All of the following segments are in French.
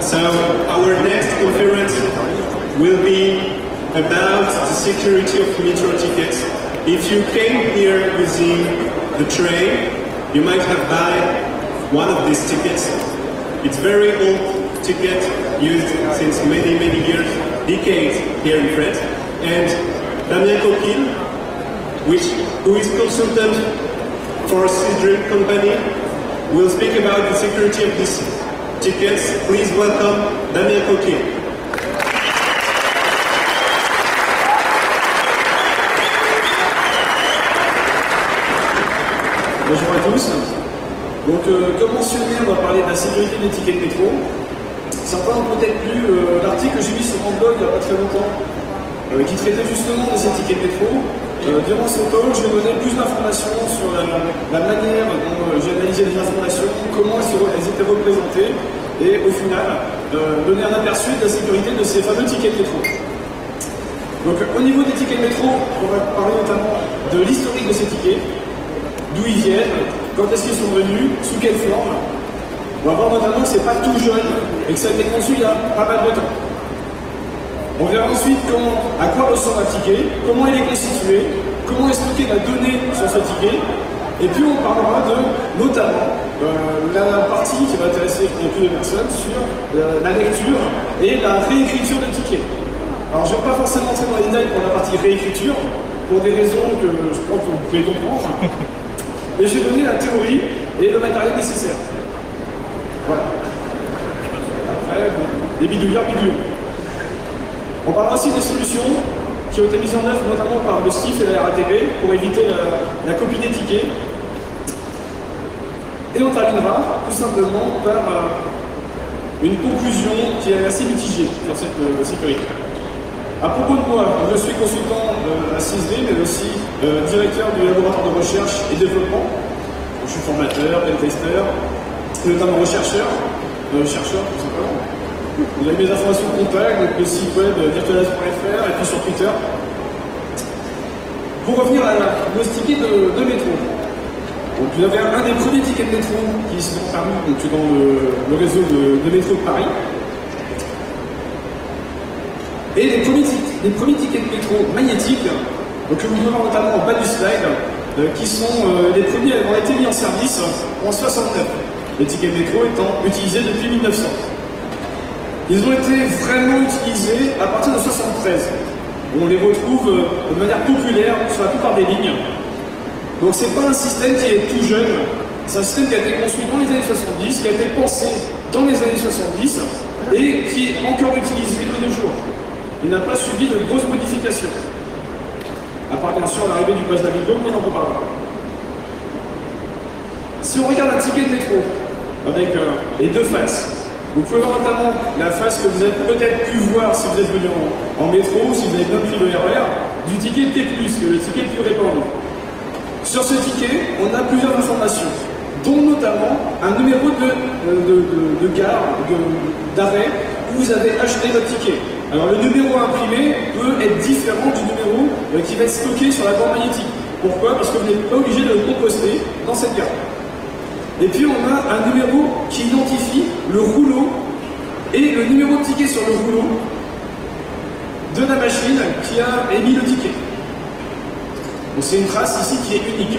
So our next conference will be about the security of metro tickets. If you came here using the train, you might have bought one of these tickets. It's very old ticket used since many years, decades here in France. And Damien Coquille, who is consultant for Swissdream company, will speak about the security of these tickets. Please welcome Damien Coquille. Bonjour à tous. Donc, comme mentionné, on va parler de la sécurité des tickets de métro. Certains ont peut-être lu l'article que j'ai mis sur mon blog il n'y a pas très longtemps, qui traitait justement de ces tickets de métro. Durant ce talk, je vais donner plus d'informations sur la manière dont j'ai analysé les informations, comment elles étaient représentées, et au final, donner un aperçu de la sécurité de ces fameux tickets de métro. Donc, au niveau des tickets de métro, on va parler notamment de l'historique de ces tickets, d'où ils viennent, quand est-ce qu'ils sont venus, sous quelle forme. On va voir notamment que c'est pas tout jeune et que ça a été conçu il y a pas mal de temps. On verra ensuite à quoi ressemble un ticket, comment il est constitué, comment est stocké la donnée sur ce ticket, et puis on parlera notamment la partie qui va intéresser plus de personnes sur la lecture et la réécriture de tickets. Alors je ne vais pas forcément entrer dans les détails pour la partie réécriture, pour des raisons que je crois que vous pouvez comprendre. Et j'ai donné la théorie et le matériel nécessaire. Voilà. Après, des bidouillards bidouilles. On parlera aussi des solutions qui ont été mises en œuvre notamment par le STIF et la RATP pour éviter la copie des tickets. Et on terminera tout simplement par une conclusion qui est assez mitigée sur cette sécurité. À propos de moi, je suis consultant à Swissdream, mais aussi directeur du laboratoire de recherche et développement. Je suis formateur, pen-tester, notamment chercheur tout simplement. Vous avez mes informations de contact, donc le site web virtualize.fr et puis sur Twitter. Pour revenir à nos tickets de métro. Donc vous avez un des premiers tickets de métro qui sont parus dans le réseau de métro de Paris. Et les premiers tickets de métro magnétiques, donc que vous pouvez voir notamment en bas du slide, qui sont les premiers à avoir été mis en service en 69. Les tickets de métro étant utilisés depuis 1900. Ils ont été vraiment utilisés à partir de 73. On les retrouve de manière populaire sur la plupart des lignes. Donc c'est pas un système qui est tout jeune, c'est un système qui a été construit dans les années 70, qui a été pensé dans les années 70 et qui est encore utilisé de nos jours. Il n'a pas subi de grosses modifications. À part bien sûr l'arrivée du pass Navigo, mais on en reparlera. Si on regarde un ticket de métro avec les deux faces, vous pouvez voir notamment la face que vous avez peut-être pu voir si vous êtes venu en métro, si vous avez bien pris le RER, du ticket T+, que est le ticket le plus répandu. Sur ce ticket, on a plusieurs informations, dont notamment un numéro de gare, d'arrêt, où vous avez acheté votre ticket. Alors le numéro imprimé peut être différent du numéro qui va être stocké sur la bande magnétique. Pourquoi? Parce que vous n'êtes pas obligé de le composter dans cette gare. Et puis on a un numéro qui identifie le rouleau et le numéro de ticket sur le rouleau de la machine qui a émis le ticket. Donc c'est une trace ici qui est unique.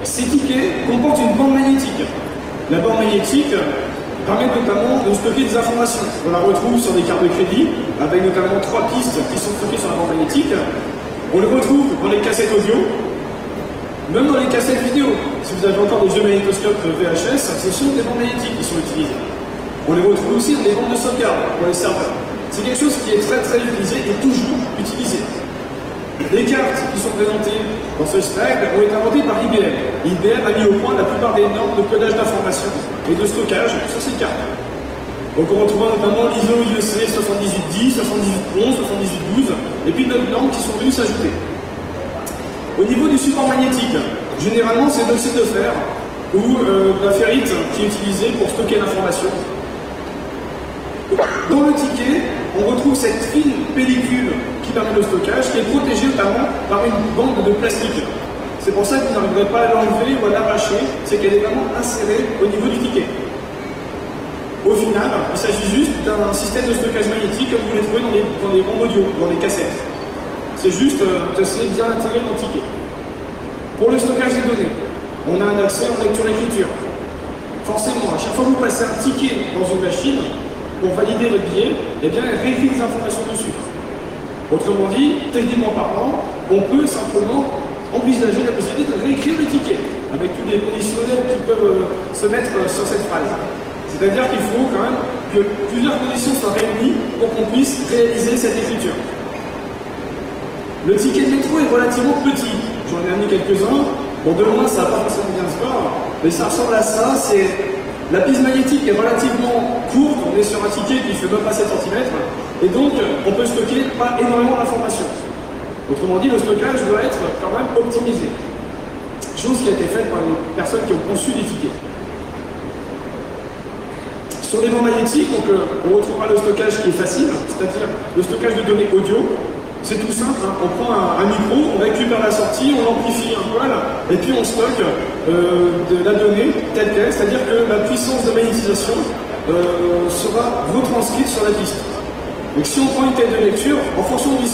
Ces tickets comportent une bande magnétique. La bande magnétique permet notamment de stocker des informations. On la retrouve sur des cartes de crédit, avec notamment 3 pistes qui sont stockées sur la bande magnétique. On le retrouve dans les cassettes audio, même dans les cassettes vidéo. Si vous avez encore des vieux magnétoscopes VHS, ce sont des bandes magnétiques qui sont utilisées. On les retrouve aussi dans les bandes de sauvegarde pour les serveurs. C'est quelque chose qui est très utilisé et toujours utilisé. Les cartes qui sont présentées dans ce slide ont été inventées par IBM. IBM a mis au point la plupart des normes de codage d'informations et de stockage sur ces cartes. Donc on retrouvera notamment l'ISO IEC 7810, 7811, 7812 et puis d'autres normes qui sont venues s'ajouter. Au niveau du support magnétique, généralement c'est l'oxyde de fer ou la ferrite qui est utilisée pour stocker l'information. Dans le ticket, on retrouve cette fine pellicule qui permet le stockage, qui est protégée notamment par une bande de plastique. C'est pour ça que vous n'arriverez pas à l'enlever ou à l'arracher, c'est qu'elle est vraiment insérée au niveau du ticket. Au final, il s'agit juste d'un système de stockage magnétique comme vous les trouvez dans les bandes audio, dans les cassettes. C'est juste d'essayer de bien intégrer dans le ticket. Pour le stockage des données, on a un accès en lecture-écriture. Forcément, à chaque fois que vous passez un ticket dans une machine, pour valider votre billet, eh bien, elle réécrit des informations dessus. Autrement dit, techniquement parlant, on peut simplement envisager la possibilité de réécrire le ticket, avec tous les conditionnels qui peuvent se mettre sur cette phrase. C'est-à-dire qu'il faut quand même que plusieurs conditions soient réunies pour qu'on puisse réaliser cette écriture. Le ticket de métro est relativement petit. J'en ai amené quelques-uns. Bon, de loin, ça va pas forcément bien se voir, mais ça ressemble à ça. La piste magnétique est relativement courte. On est sur un ticket qui fait même pas 7 cm. Et donc, on peut stocker pas énormément d'informations. Autrement dit, le stockage doit être quand même optimisé. Chose qui a été faite par les personnes qui ont conçu les tickets. Sur les bancs magnétiques, donc, on retrouvera le stockage qui est facile, c'est-à-dire le stockage de données audio. C'est tout simple, hein. On prend un micro, on récupère la sortie, on l'amplifie un poil, et puis on stocke de la donnée telle qu'elle, c'est-à-dire que la puissance de magnétisation sera retranscrite sur la piste. Donc si on prend une tête de lecture, en fonction du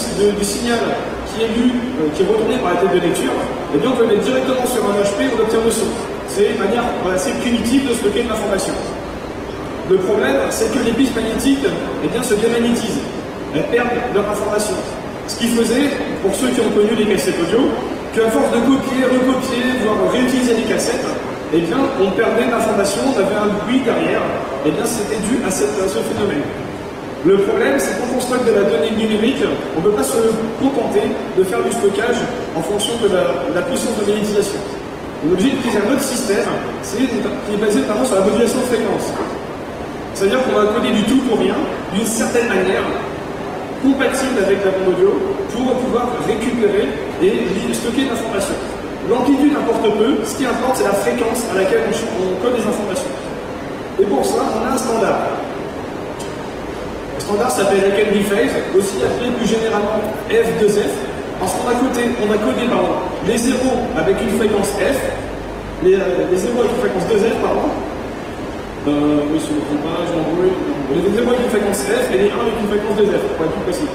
signal qui est lu, qui est retourné par la tête de lecture, eh bien on peut le mettre directement sur un HP et on obtient le son. C'est une manière assez primitive de stocker de l'information. Le problème, c'est que les pistes magnétiques eh bien, se démagnétisent. Elles perdent leur information. Ce qui faisait, pour ceux qui ont connu les cassettes audio, qu'à force de copier, recopier, voire réutiliser les cassettes, eh bien, on perdait l'information, on avait un bruit derrière, et bien c'était dû à ce phénomène. Le problème, c'est que quand on stocke de la donnée numérique, on ne peut pas se contenter de faire du stockage en fonction de la puissance de magnétisation. On est obligé d'utiliser un autre système, qui est basé notamment sur la modulation de fréquence. C'est-à-dire qu'on va coder du tout pour rien, d'une certaine manière, compatible avec la bande audio, pour pouvoir récupérer et stocker l'information. L'amplitude importe peu, ce qui importe c'est la fréquence à laquelle on code les informations. Et pour ça, on a un standard. Le standard s'appelle Candy Phase, aussi appelé plus généralement F2F, parce qu'on a codé les zéros avec une fréquence F, les zéros avec une fréquence 2F, pardon. Oui, si je ne me trompe pas, je m'embrouille. Les 0 avec une fréquence F et les 1 avec une fréquence 2F, pour être plus précis.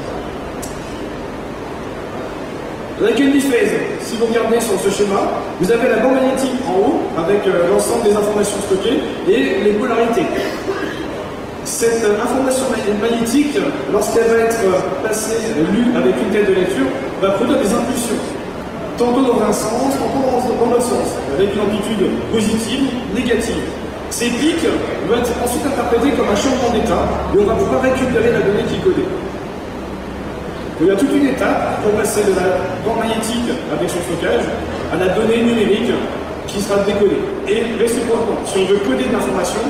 La Candy Phase, si vous regardez sur ce schéma, vous avez la bande magnétique en haut, avec l'ensemble des informations stockées, et les polarités. Cette information magnétique, lorsqu'elle va être passée, lue avec une tête de lecture, va produire des impulsions. Tantôt dans un sens, tantôt dans l'autre sens, avec une amplitude positive, négative. Ces pics vont être ensuite interprétés comme un changement d'état et on va pouvoir récupérer la donnée qui est codée. Il y a toute une étape pour passer de la bande magnétique avec son stockage à la donnée numérique qui sera décodée. Et réciproquement, si on veut coder de l'information,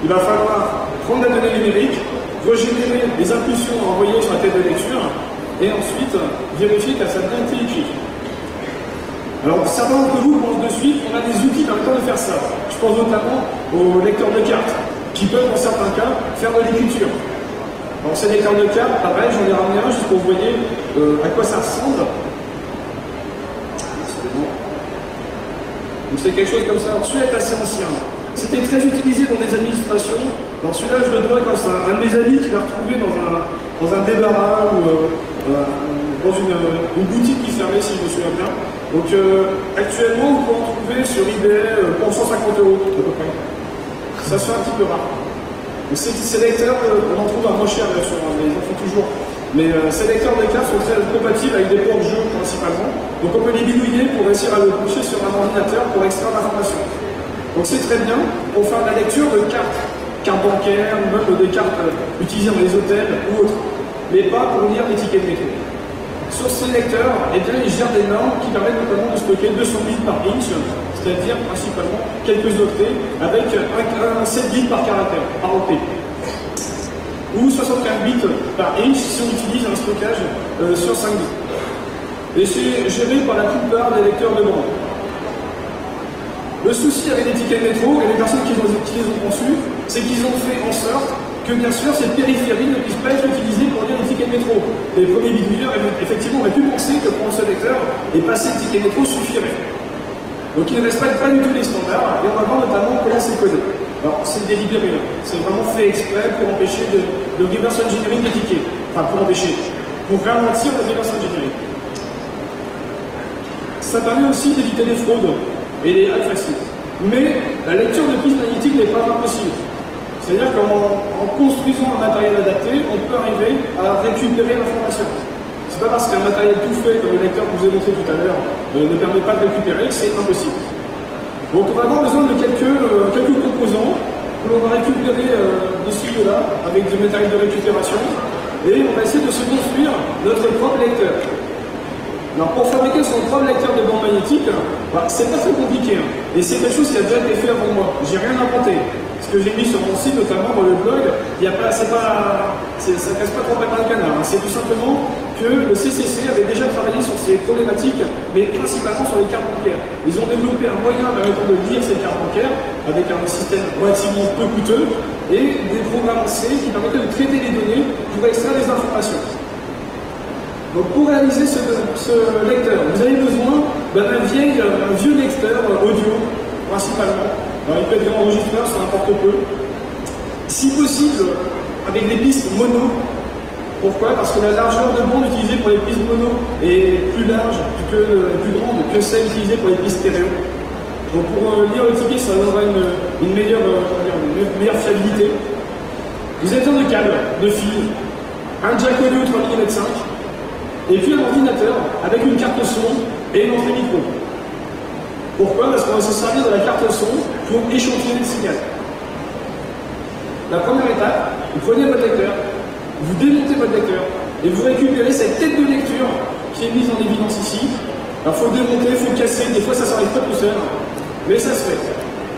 il va falloir prendre la donnée numérique, régénérer les impulsions envoyées sur la tête de lecture et ensuite vérifier qu'elle soit bien été écrite. Alors, certains d'entre vous pensent de suite qu'on a des outils permettant de faire ça. Je pense notamment aux lecteurs de cartes, qui peuvent, dans certains cas, faire de l'écriture. Alors, ces lecteurs de cartes, pareil, j'en ai ramené un juste pour que vous voyez à quoi ça ressemble. Donc, c'est quelque chose comme ça. Alors, celui-là est assez ancien. C'était très utilisé dans des administrations. Alors, celui-là, je le dois grâce à un de mes amis qui l'a retrouvé dans un débarras ou dans une boutique qui fermait, si je me souviens bien. Donc actuellement, vous pouvez en trouver sur eBay pour 150 € à peu près. Ça se fait un petit peu rare. Ces lecteurs, on en trouve à moins cher bien sûr, hein, mais ils en font toujours. Mais ces lecteurs de cartes sont très compatibles avec des ports de jeu principalement. Donc on peut les bidouiller pour réussir à le coucher sur un ordinateur pour extraire l'information. Donc c'est très bien pour faire de la lecture de cartes bancaires ou même des cartes utilisées dans les hôtels ou autres. Mais pas pour lire les tickets de métro. Sur ces lecteurs, eh bien, ils gèrent des normes qui permettent notamment de stocker 200 bits par inch, c'est-à-dire principalement quelques octets, avec un 7 bits par caractère, par octet. Ou 75 bits par inch si on utilise un stockage sur 5 bits. Et c'est géré par la plupart des lecteurs de bande. Le souci avec les tickets de métro et les personnes qui les ont conçus, c'est qu'ils ont fait en sorte que bien sûr cette périphérie ne puisse pas être utilisée pour lire les tickets de métro. Les premiers bidouilleurs, effectivement, auraient pu penser que prendre ce lecteur et passer le ticket de métro suffirait. Donc il ne respecte pas du tout les standards et on va voir notamment comment c'est codé. Alors c'est délibéré, c'est vraiment fait exprès pour empêcher le reverse engineering des tickets. Enfin pour empêcher, pour ralentir le reverse engineering. Ça permet aussi d'éviter les fraudes et les hacks faciles. Mais la lecture de pistes magnétiques n'est pas impossible. C'est-à-dire qu'en construisant un matériel adapté, on peut arriver à récupérer l'information. C'est pas parce qu'un matériel tout fait, comme le lecteur que je vous ai montré tout à l'heure, ne permet pas de récupérer que c'est impossible. Donc on va avoir besoin de quelques composants que l'on va récupérer de ce lieu-là avec du matériel de récupération et on va essayer de se construire notre propre lecteur. Alors pour fabriquer son propre lecteur de bande magnétique, c'est pas très compliqué hein. Et c'est quelque chose qui a déjà été fait avant moi. J'ai rien inventé. Ce que j'ai mis sur mon site, notamment dans le blog, ça casse pas trop pas le canard. Hein. C'est tout simplement que le CCC avait déjà travaillé sur ces problématiques, mais principalement sur les cartes bancaires. Ils ont développé un moyen permettant de lire ces cartes bancaires avec un système relativement peu coûteux et des programmes C qui permettaient de traiter les données pour extraire des informations. Donc pour réaliser ce lecteur, vous avez besoin d'un vieux lecteur audio, principalement. Alors, il peut être enregistreur, c'est n'importe peu. Si possible, avec des pistes mono. Pourquoi? Parce que la largeur de bande utilisée pour les pistes mono est plus large, plus grande que celle utilisée pour les pistes stéréo. Donc pour lire le ticket, ça donnera une meilleure fiabilité. Vous avez besoin de câbles, de fils, un jack audio 3 mm 5, et puis un ordinateur avec une carte son et une entrée micro. Pourquoi? Parce qu'on va se servir de la carte son pour échantillonner le signal. La première étape, vous prenez votre lecteur, vous démontez votre lecteur et vous récupérez cette tête de lecture qui est mise en évidence ici. Alors il faut démonter, il faut casser, des fois ça ne s'arrive pas tout seul, mais ça se fait.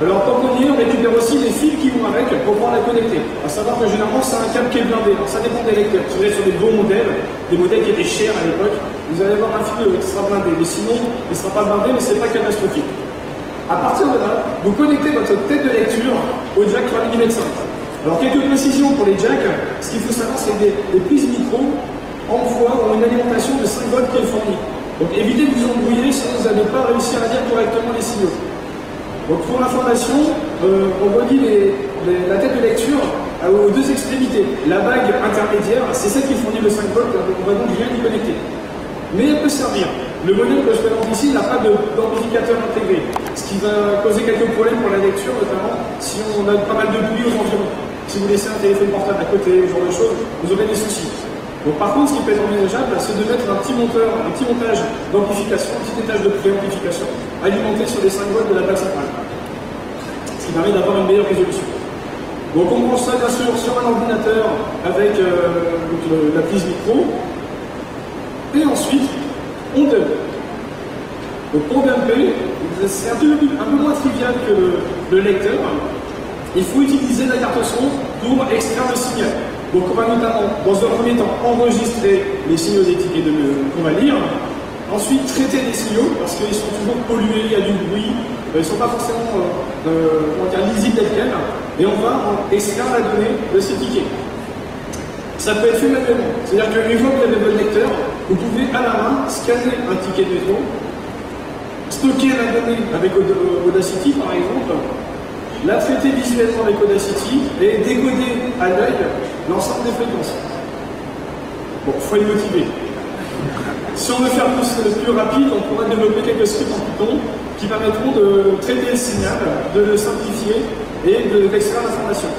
Alors pour qu'on y ait, on récupère aussi les fils qui vont avec pour pouvoir la connecter. À savoir que généralement c'est un câble qui est blindé, alors ça dépend des lecteurs. Si vous êtes sur des bons modèles, des modèles qui étaient chers à l'époque, vous allez avoir un fil qui sera blindé, mais sinon il ne sera pas blindé, mais ce n'est pas catastrophique. À partir de là, vous connectez votre tête de lecture au jack 3 mm 5. Alors quelques précisions pour les jacks, ce qu'il faut savoir c'est que les prises micro envoient une alimentation de 5 volts qui est fournie. Donc évitez de vous embrouiller si vous n'allez pas réussir à lire correctement les signaux. Donc pour l'information, on relie la tête de lecture aux deux extrémités. La bague intermédiaire, c'est celle qui fournit le 5 volts, on va donc rien y connecter. Mais elle peut servir. Le modèle que je présente ici n'a pas d'amplificateur intégré, ce qui va causer quelques problèmes pour la lecture, notamment si on a pas mal de bruit aux environs. Si vous laissez un téléphone portable à côté, ce genre de choses, vous aurez des soucis. Donc par contre, ce qui peut être envisageable, c'est de mettre un petit montage d'amplification, un petit étage de préamplification, alimenté sur les 5 volts de la plaque centrale. Ce qui permet d'avoir une meilleure résolution. Donc on branche ça bien sûr sur un ordinateur avec la prise micro. Et ensuite, on dump. Donc pour dumper, c'est un peu moins trivial que le lecteur. Il faut utiliser la carte son pour extraire le signal. Donc on va notamment, dans un premier temps, enregistrer les signaux des tickets qu'on va lire. Ensuite, traiter les signaux, parce qu'ils sont toujours pollués, il y a du bruit, ils ne sont pas forcément lisibles tels quels. Et on va extraire la donnée de ces tickets. Ça peut être fait manuellement. C'est-à-dire qu'une fois que vous avez votre lecteur, vous pouvez à la main scanner un ticket de métro, stocker la donnée avec Audacity par exemple, la traiter visuellement avec Audacity et décoder à l'œil l'ensemble des fréquences. Bon, il faut être motivé. Si on veut faire plus rapide, on pourra développer quelques scripts en Python qui permettront de traiter le signal, de le simplifier et d'extraire l'information.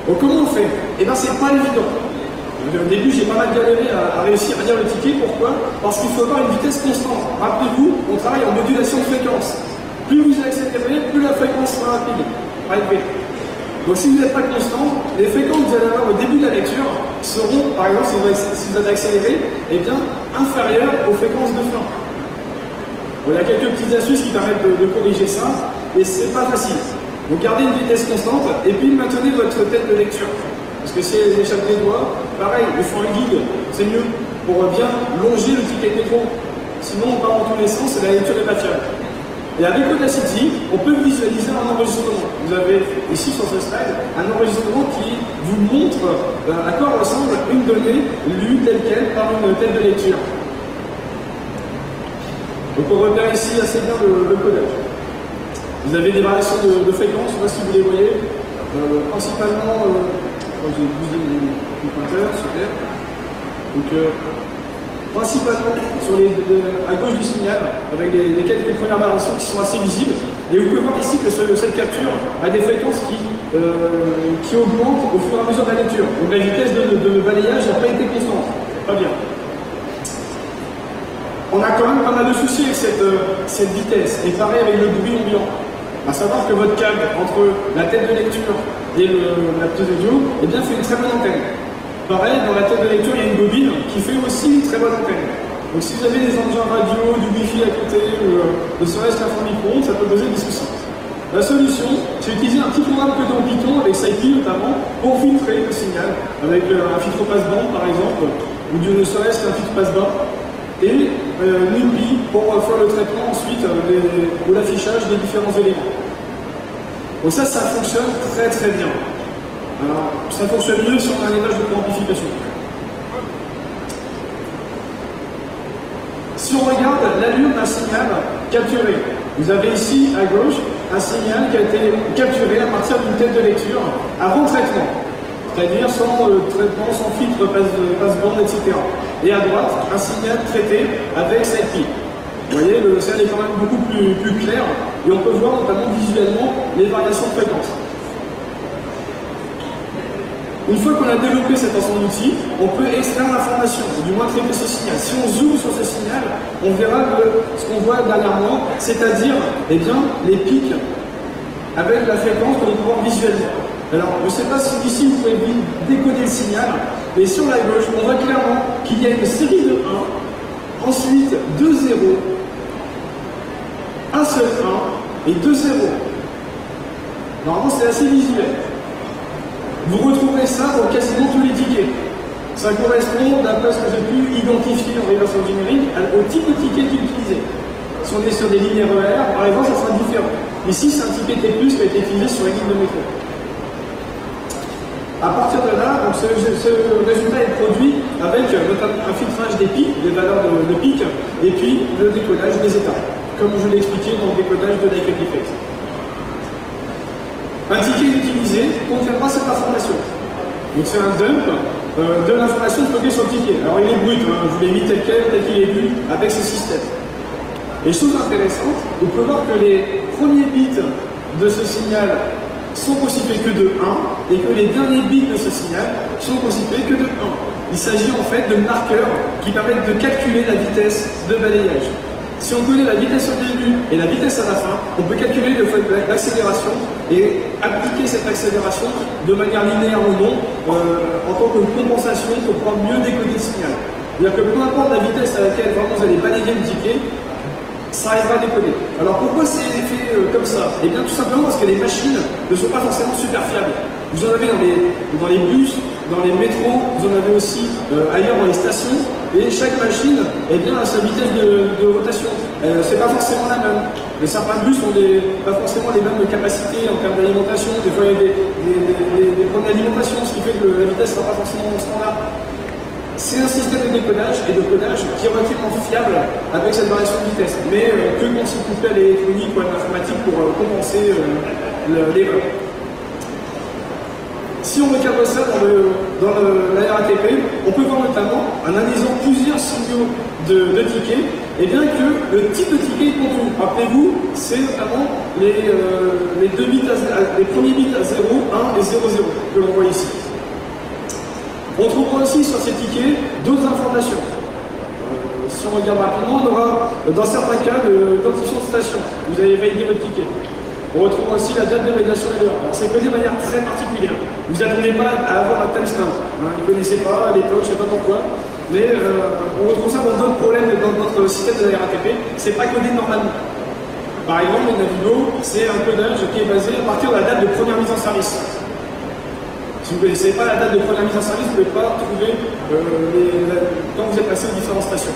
Donc comment on fait? Eh bien c'est pas évident. Au début j'ai pas mal galéré à réussir à lire le ticket. Pourquoi? Parce qu'il faut avoir une vitesse constante. Rappelez-vous, on travaille en modulation de fréquence. Plus vous accélérez, plus la fréquence sera rapide. Donc si vous n'êtes pas constant, les fréquences que vous allez avoir au début de la lecture seront, par exemple si vous êtes accéléré, eh bien inférieures aux fréquences de fin. Bon, il y a quelques petites astuces qui permettent de corriger ça, et c'est pas facile. Donc gardez une vitesse constante et puis maintenez votre tête de lecture. Parce que si elle échappe des doigts, pareil, il faut un guide, c'est mieux, pour bien longer le ticket de métro. Sinon on part dans tous les sens et la lecture est pas fiable. Et avec Audacity, on peut visualiser un enregistrement. Vous avez ici sur ce slide un enregistrement qui vous montre à quoi ressemble une donnée lue telle quelle par une tête de lecture. Donc on repère ici assez bien le codage. Vous avez des variations de fréquence, je ne sais pas si vous les voyez. Principalement, j'ai bougé les pointeurs, super. Donc, principalement à gauche du signal, avec les quelques premières variations qui sont assez visibles. Et vous pouvez voir ici que cette capture a des fréquences qui augmentent au fur et à mesure de la lecture. Donc la vitesse de balayage n'a pas été constante. Pas bien. On a quand même pas mal de soucis avec cette vitesse. Et pareil avec le bruit ambiant. À savoir que votre câble entre la tête de lecture et la prise audio, eh bien, fait une très bonne antenne. Pareil, dans la tête de lecture, il y a une bobine qui fait aussi une très bonne antenne. Donc si vous avez des engins radio, du Wi-Fi à côté, ou ne serait-ce qu'un fond micro-ondes, ça peut poser des soucis. La solution, c'est d'utiliser un petit programme codé en Python, avec Scipy notamment, pour filtrer le signal, avec un filtre passe-bande par exemple, ou ne serait-ce qu'un filtre passe-bas, et NumPy pour faire le traitement ensuite de l'affichage des différents éléments. Donc ça fonctionne très très bien. Alors, ça fonctionne mieux si on a un élevage de préamplification. Si on regarde l'allure d'un signal capturé, vous avez ici à gauche un signal qui a été capturé à partir d'une tête de lecture avant traitement, c'est-à-dire sans traitement, sans filtre, passe-bande, etc. Et à droite, un signal traité avec Scipy. Vous voyez, le signal est quand même beaucoup plus clair et on peut voir notamment visuellement les variations de fréquence. Une fois qu'on a développé cet ensemble d'outils, on peut extraire l'information, ou du moins traiter ce signal. Si on zoome sur ce signal, on verra ce qu'on voit derrière moi, c'est-à-dire eh bien, les pics avec la fréquence qu'on peut voir visuellement. Alors, je ne sais pas si ici vous pouvez décoder le signal, mais sur la gauche, on voit clairement qu'il y a une série de 1, ensuite 2 0, un seul 1 et 2 0. Normalement, c'est assez visuel. Vous retrouverez ça dans quasiment tous les tickets. Ça correspond, d'après ce que j'ai pu identifier en reverse engineering, au type de ticket qui est utilisé. Si on est sur des lignes RER, par exemple, ça sera différent. Ici, c'est un ticket T+, qui a été utilisé sur les lignes de métro. À partir de là, donc ce résultat est produit avec notamment un filtrage des pics, des valeurs de pics, et puis le décodage des états, comme je l'ai expliqué dans le décodage de Likely Defect. Un ticket utilisé contiendra cette information. Donc c'est un dump de l'information stockée sur le ticket. Alors il est brut, je vous l'ai mis tel qu'il est vu avec ce système. Et chose intéressante, vous pouvez voir que les premiers bits de ce signal sont constitués que de 1 et que les derniers bits de ce signal sont constitués que de 1. Il s'agit en fait de marqueurs qui permettent de calculer la vitesse de balayage. Si on connaît la vitesse au début et la vitesse à la fin, on peut calculer l'accélération et appliquer cette accélération de manière linéaire ou non en tant que compensation pour pouvoir mieux décoder le signal. C'est-à-dire que peu importe la vitesse à laquelle vraiment vous allez balayer le ticket, ça arrivera à décoder. Alors pourquoi c'est fait comme ça? Eh bien tout simplement parce que les machines ne sont pas forcément super fiables. Vous en avez dans les bus, dans les métros, vous en avez aussi ailleurs dans les stations. Et chaque machine eh bien, a sa vitesse de rotation. C'est pas forcément la même. Certains bus ont pas forcément les mêmes capacités en termes d'alimentation. Des fois, il y a des problèmes d'alimentation, ce qui fait que la vitesse ne sera pas forcément standard. C'est un système de décodage et de codage qui est relativement fiable avec cette variation de vitesse. Mais que quand il coupé à l'électronique ou à l'informatique pour compenser l'erreur. Si on recadre ça dans la RATP, on peut voir notamment, en analysant plusieurs signaux de tickets, et bien que le type de ticket est contenu. Rappelez-vous, c'est notamment les premiers bits à 0, 1 et 0, 0 que l'on voit ici. On trouvera aussi sur ces tickets d'autres informations. Si on regarde rapidement, on aura dans certains cas l'identifiant de station. Vous avez validé votre ticket. On retrouve aussi la date de validation et l'heure. Alors c'est codé de manière très particulière. Vous n'attendez pas à avoir un timestamp. Vous ne connaissez pas à l'époque, je ne sais pas pourquoi. Mais on retrouve ça dans d'autres problèmes dans notre système de la RATP. Ce n'est pas codé normalement. Par exemple, le Navigo, c'est un codage qui est basé à partir de la date de première mise en service. Si vous ne connaissez pas la date de première mise en service, vous ne pouvez pas trouver quand vous êtes passé aux différentes stations.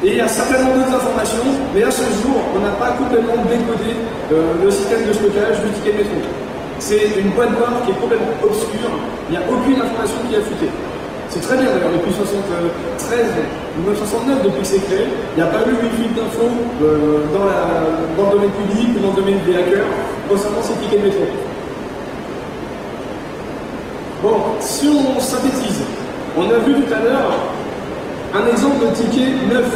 Et il y a certainement d'autres informations, mais à ce jour, on n'a pas complètement décodé le système de stockage du ticket métro. C'est une boîte noire qui est complètement obscure, il n'y a aucune information qui est affûtée. C'est très bien d'ailleurs, depuis 73 ou même 69, depuis que c'est créé, il n'y a pas eu une fuite d'infos dans le domaine public ou dans le domaine des hackers concernant ces tickets de métro. Bon, si on synthétise, on a vu tout à l'heure un exemple de ticket neuf.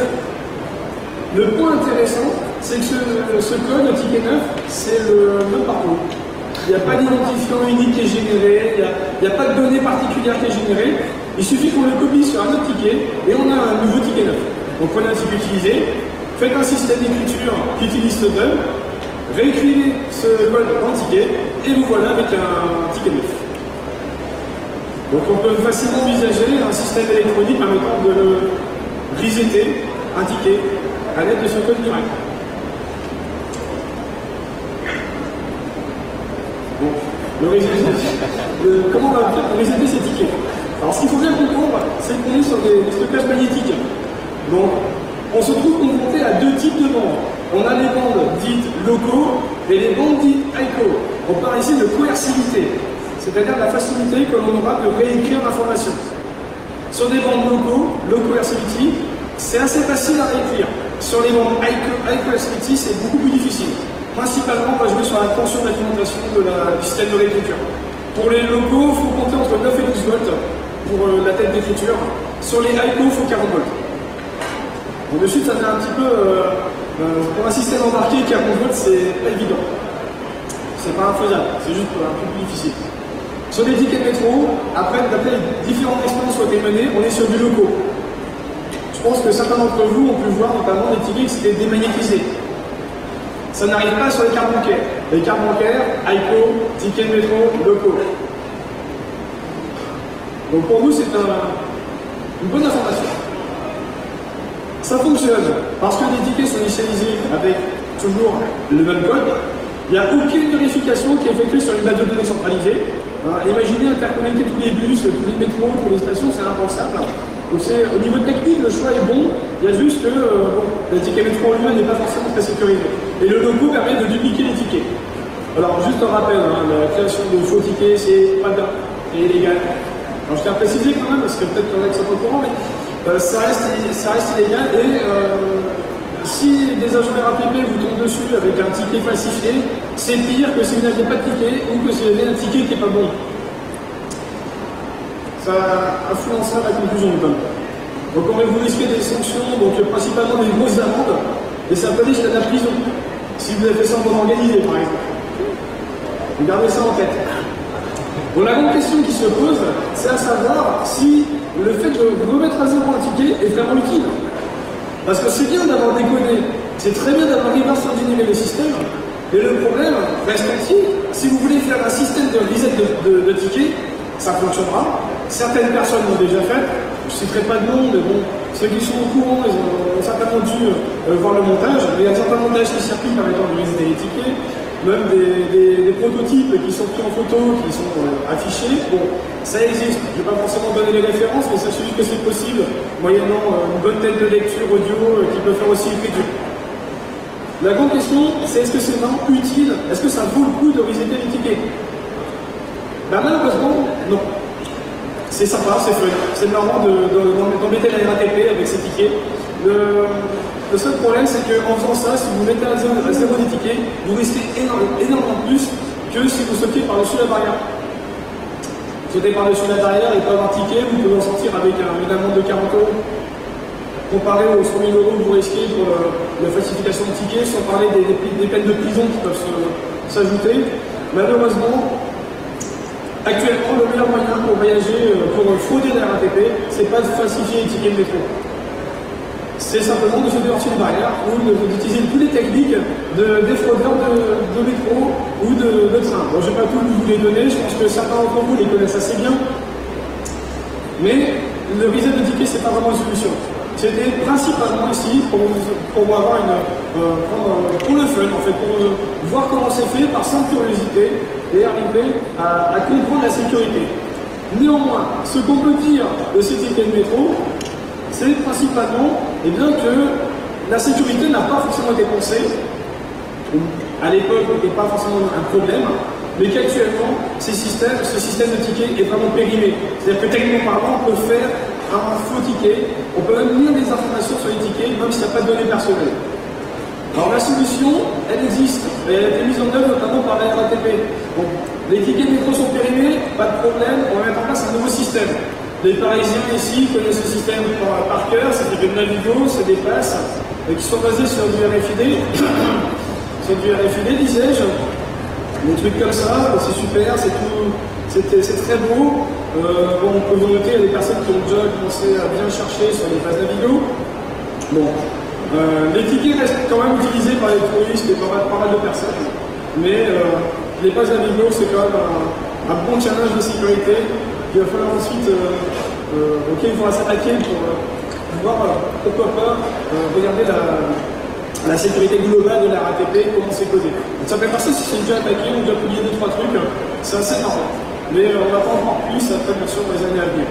Le point intéressant, c'est que ce code, le ticket neuf, c'est le même parcours. Il n'y a pas d'identifiant unique qui est généré, il n'y a pas de données particulières qui est générée. Il suffit qu'on le copie sur un autre ticket et on a un nouveau ticket neuf. Donc prenez un ticket utilisé, faites un système d'écriture qui utilise ce bug, réécrivez ce code dans le ticket et vous voilà avec un ticket neuf. Donc on peut facilement envisager un système électronique permettant de resetter un ticket à l'aide de ce code direct. Bon, comment on va faire pour resetter ces tickets? Alors ce qu'il faut bien comprendre, c'est qu'on est sur des stockages magnétiques. Donc on se trouve confronté à deux types de bandes. On a les bandes dites locaux et les bandes dites ICO. On parle ici de coercivité, c'est-à-dire la facilité que l'on aura de réécrire l'information. Sur des bandes locaux, low coercivity, c'est assez facile à réécrire. Sur les bandes high coercivity, c'est beaucoup plus difficile. Principalement, on va jouer sur la tension d'alimentation du système de réécriture. Pour les locaux, il faut compter entre 9 et 12 volts pour la tête d'écriture. Sur les ICO, il faut 40 volts. Bon, de suite, ça fait un petit peu... pour un système embarqué, 40 volts, c'est pas évident. C'est pas infaisable, c'est juste un peu plus difficile. Sur les tickets de métro, après différentes expériences ont été menées, on est sur du locaux. Je pense que certains d'entre vous ont pu voir notamment des tickets qui s'étaient démagnétisés. Ça n'arrive pas sur les cartes bancaires. Les cartes bancaires, ICO, tickets de métro, locaux. Donc pour nous, c'est une bonne information. Ça fonctionne parce que les tickets sont initialisés avec toujours le même code. Il n'y a aucune vérification qui est effectuée sur une base de données centralisée. Imaginez interconnecter tous les bus, tous les métros, toutes les stations, c'est impensable. Donc au niveau technique, le choix est bon. Il y a juste que le ticket métro en lui-même n'est pas forcément très sécurisé. Et le logo permet de dupliquer les tickets. Alors juste un rappel, la création de faux tickets, c'est pas bien, c'est illégal. Alors je tiens à préciser quand même, parce que peut-être qu'il y en a qui sont pas au courant, mais ça reste illégal. Et si des agents RAPP vous tombent dessus avec un ticket falsifié, c'est pire que si vous n'aviez pas de ticket ou que si vous avez un ticket qui n'est pas bon. Ça influencera la conclusion du code. Donc vous risquez des sanctions, donc principalement des grosses amendes, et ça peut aller jusqu'à la prison, si vous avez fait ça en mode organisé par exemple. Vous gardez ça en tête. Bon, la grande question qui se pose, c'est à savoir si le fait de remettre à zéro un ticket est vraiment utile. Parce que c'est bien d'avoir décodé, c'est très bien d'avoir reverse engineeré le système, mais le problème reste entier. Si vous voulez faire un système de reset de tickets, ça fonctionnera. Certaines personnes l'ont déjà fait, je ne citerai pas de nom, mais bon, ceux qui sont au courant, ils ont certainement dû voir le montage. Il y a certains montages qui circulent permettant de resetter les tickets, même des prototypes qui sont pris en photo, qui sont affichés. Bon, ça existe, je ne vais pas forcément donner les références, mais sachez juste que c'est possible, moyennant une bonne tête de lecture audio qui peut faire aussi l'écriture. La grande question, c'est est-ce que c'est vraiment utile? Est-ce que ça vaut le coup de resetter les tickets? Ben, malheureusement, non. C'est sympa, c'est fun. C'est marrant d'embêter la RATP avec ces tickets. Le seul problème, c'est qu'en faisant ça, si vous mettez à zéro des tickets, vous risquez énormément plus que si vous sautez par-dessus la barrière. Sauter par-dessus la barrière et pas avoir de ticket, vous pouvez en sortir avec une amende de 40 €. Comparé aux 100 000 € que vous risquez pour la falsification de tickets, sans parler des peines de prison qui peuvent s'ajouter. Malheureusement, actuellement, le meilleur moyen pour voyager, pour frauder la RATP, c'est pas de falsifier les tickets de métro. C'est simplement de se débarrasser des barrières ou d'utiliser toutes les techniques des fraudeurs de métro ou de train. Bon, je ne vais pas tout vous les donner, je pense que certains d'entre vous les connaissent assez bien. Mais le reset de tickets, c'est pas vraiment une solution. C'était principalement ici pour avoir pour le fun, en fait, pour voir comment c'est fait par simple curiosité et arriver à comprendre la sécurité. Néanmoins, ce qu'on peut dire de ces tickets de métro, c'est principalement que la sécurité n'a pas forcément été pensée, à l'époque n'était pas forcément un problème, mais qu'actuellement, ce système de ticket est vraiment périmé. C'est-à-dire que techniquement parlant, on peut faire un faux ticket, on peut même lire des informations sur les tickets, même s'il n'y a pas de données personnelles. Alors la solution, elle existe, et elle a été mise en œuvre notamment par la RATP. Donc, les tickets de métro sont périmés, pas de problème, on va mettre en place un nouveau système. Les Parisiens ici connaissent ce système par cœur, c'est des Navigo, c'est des passes qui sont basées sur du RFID, sur du RFID, disais-je. Des trucs comme ça, c'est super, c'est très beau. Bon, on peut vous noter, il y a des personnes qui ont déjà commencé à bien chercher sur les passes Navigo. Bon. Les tickets restent quand même utilisés par les touristes et par pas mal de personnes, mais les passes Navigo, c'est quand même un bon challenge de sécurité qu'il va falloir ensuite, auquel il faudra s'attaquer pour voir, pourquoi pas, regarder la sécurité globale de la RATP, comment c'est codé. Donc ça fait partie, si c'est déjà attaqué, on a déjà publié 2-3 trucs, c'est assez normal. Mais on va pas en voir plus après, bien sûr, dans les années à venir.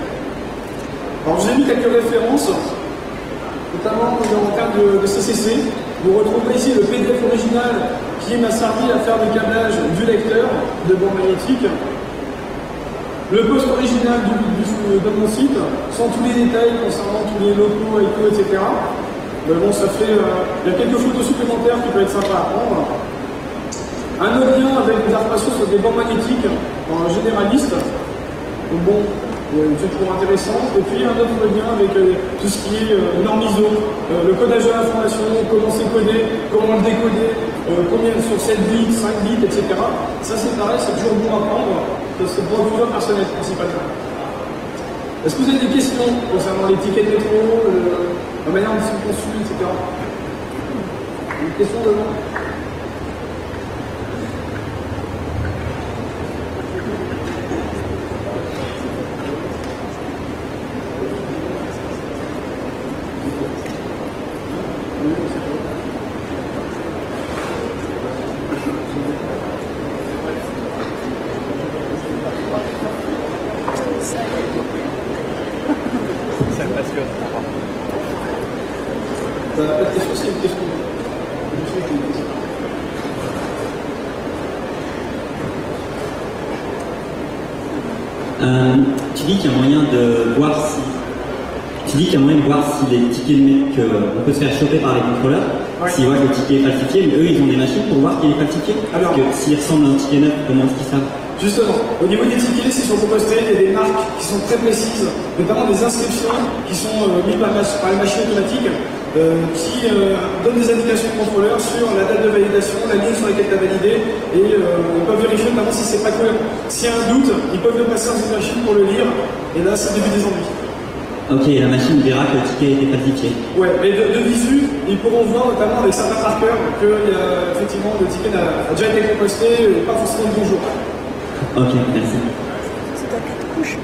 Alors, je vous ai mis quelques références, notamment en termes de CCC. Vous retrouverez ici le PDF original qui m'a servi à faire le câblage du lecteur de bande magnétique. Le post original de mon site, sans tous les détails concernant tous les locaux, etc. Mais bon, ça fait. Il y a quelques photos supplémentaires qui peuvent être sympas à prendre. Un autre lien avec des informations sur des bandes magnétiques en généraliste. Donc bon, c'est toujours intéressant. Et puis un autre lien avec tout ce qui est norme ISO, le codage de l'information, comment c'est codé, comment le décoder, combien sur 7 bits, 5 bits, etc. Ça c'est pareil, c'est toujours bon à prendre. C'est pour le personnel principalement. Est-ce que vous avez des questions concernant les tickets de métro, la manière dont ils sont conçus, etc. Une question devant? Tu dis qu'il y a moyen de voir si. Tu dis qu'il y a moyen de voir si les tickets qu'on peut se faire choper par les contrôleurs, ouais. S'ils voient que le ticket est falsifié, mais eux ils ont des machines pour voir qu'il est falsifié. Alors, parce que s'il ressemble à un ticket neuf, comment est-ce qu'ils savent? Justement, au niveau des tickets, s'ils sont compostés, il y a des marques qui sont très précises, notamment des inscriptions qui sont mises par les machines automatiques qui donnent des indications au contrôleur sur la date de validation, la ligne sur laquelle tu as validé, et ils peuvent vérifier notamment si c'est pas cohérent. S'il y a un doute, ils peuvent le passer dans une machine pour le lire, et là c'est le début des ennuis. Ok, la machine verra que le ticket a été falsifié. Ouais, mais de visu, ils pourront voir notamment avec certains marqueurs que effectivement le ticket a déjà été composté et pas forcément de bon jour. Ok, merci. C'est à 4 couches.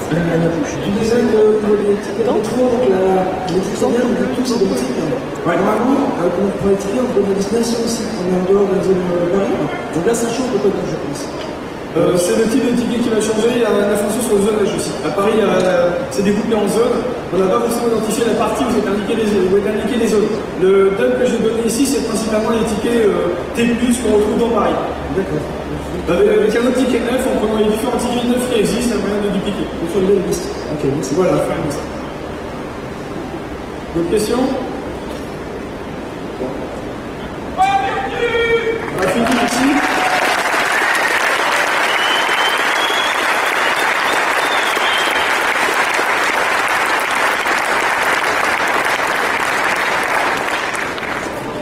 Tu disais que les tickets de métro, donc les fonctionnaires, on dit tous c'est des tickets. Normalement, pour les tickets, on peut des destinations aussi. On est en dehors de la zone Paris. Donc là, ça change le code, je pense. C'est le type de ticket qui va changer. Il y a une fonction sur le zonage aussi. À Paris, c'est découpé en zones. On n'a pas forcément identifié la partie où vous êtes indiqué les zones. Le dump que j'ai donné ici, c'est principalement les tickets T+, qu'on retrouve dans Paris. D'accord. Avec un autre ticket neuf, en prenant les différents tickets neufs qui existent, il y a moyen de dupliquer. Il faut une liste. Ok, merci. Voilà, faire une liste. D'autres questions? Rafiki, merci.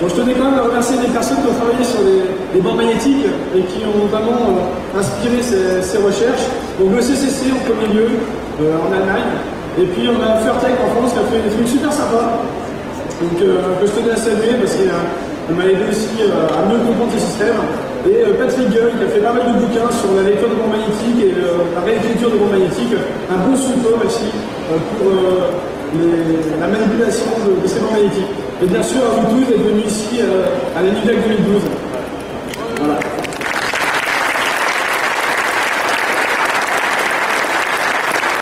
Bon, je tenais quand même à remercier des personnes qui ont travaillé sur les bandes magnétiques et qui ont notamment inspiré ces recherches. Donc le CCC en premier lieu, en Allemagne, et puis on a Fairtech en France qui a fait des trucs super sympas, donc, que je tenais à saluer parce qu'il m'a aidé aussi à mieux comprendre ces systèmes. Et Patrick Gueule qui a fait pas mal de bouquins sur la lecture de bandes magnétiques et la réécriture de bandes magnétiques, un bon support aussi pour la manipulation de ces bandes magnétiques. Et bien sûr, à vous tous d'être venus ici à la NUDEC 2012. Voilà.